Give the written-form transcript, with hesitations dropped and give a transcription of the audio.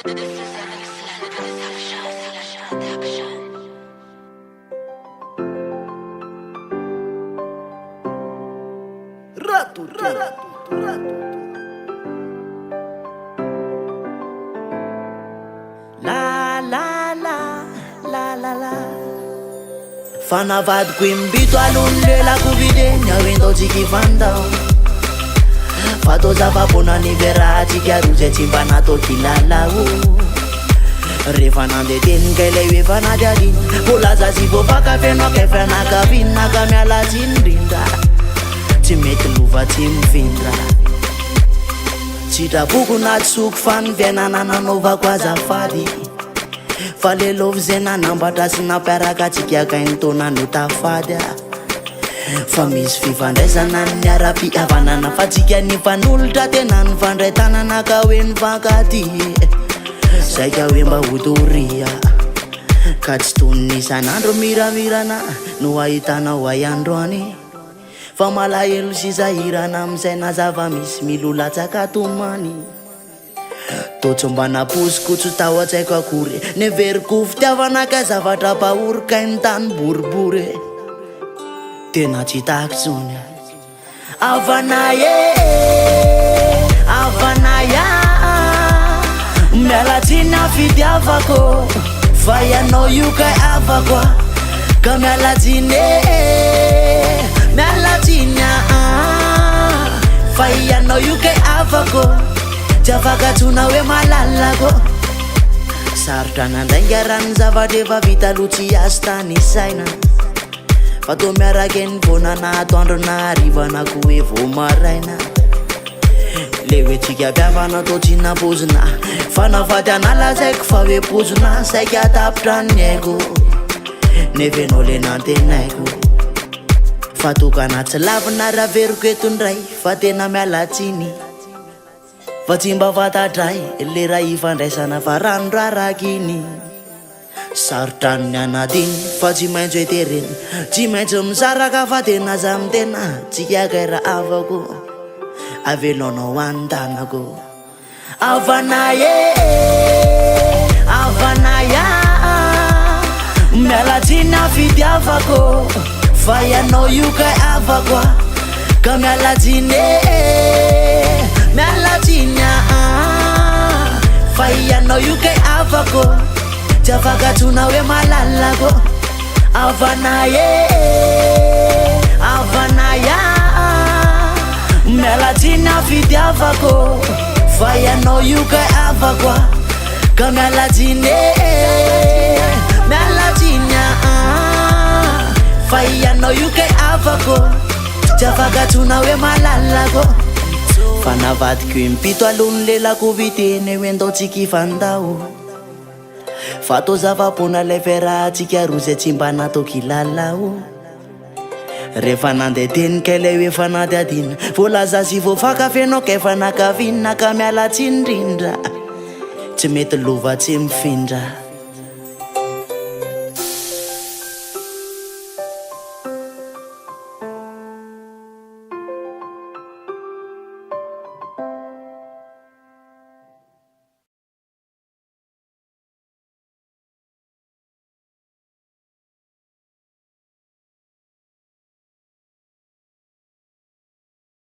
Rato, rato, rato. La la la la la la. Fanavadiko imbito alony lelako videny awendao tsika vandao fatao zava-pona niveratsika roa zay tsy mba natao kilalao rehefa nandeha teny kailay efa nady aliny volaza sy voafaka fenao kafanakavinaka mialatsy indrindra tsy mety lova tsy mivindra tsitraboko na tsy soko fa ny fiainana nanaovako azafady fa le lovy zay nanambatra sy nampiaraka atsika akainy taona no tafady fa misy fifandraisana ny ara-pihavanana fa tsika nifanolotra tena nifandray tanana ka hoe nifankaty zay ka hoe mba hotoria ka tsy tony isan'andro miramirana no ahitanao ay androany fa malahelo sy zahirana amizay na zava misy milolatsaka tomany totsy mba naposikotso tao atsaiko akory neveriko fitiavana ka zavatra bahorikainy tany boribory tena tsy tahako zony avanay avanaya mialatsiny fitiavako fa ianao io ka avako ka mialatsiny mialatsiny fa ianao io ka avako tsy afaka tsona hoe malalako sarotra nandainga rany zavatra efa vita lotsy azy tany saina fa to miarake ny vonana atoandro na arivanako hoe vo maraina le hoe tsika piavana to tsy napozina fa nafaty analazaiko fa hoe pozina saika atapitra ny aiko nevenao le nantenaiko fa tokana tsy lavina raveriko etondray fa tena mialatsiny fa tsy mba fantatray le raha ifandraisana fa ranorarakiny sarotra ny anadiny fa tsy maintsy etereny tsy maintsy misaraka fa tena za mitena tsikakay raha avako avelonao an-tanako avanaye avanaya mialatsiny fitiavako fa ianao io ka avako ka mialatsiny mialatsiny fa ianao io ka avako tsy afaka tsona hoe malalako avanaye avanaya mialatsiny fitiavako fa ianao io ka avako ka mialatsiny mialatsiny fa ianao io ka avako tsy afaka tsona hoe malalako fa navadiko impito alony lelako viteny hoe ndao tsika fandao fa to zava-pona lay fiarahatsika roa zay tsy mba natao kilalao rehefa nandeha teny kailay efa nady adina volaza sy voafaka fenao kaefa nakavinaka mialatsy indrindra tsy mety lova tsy mifindra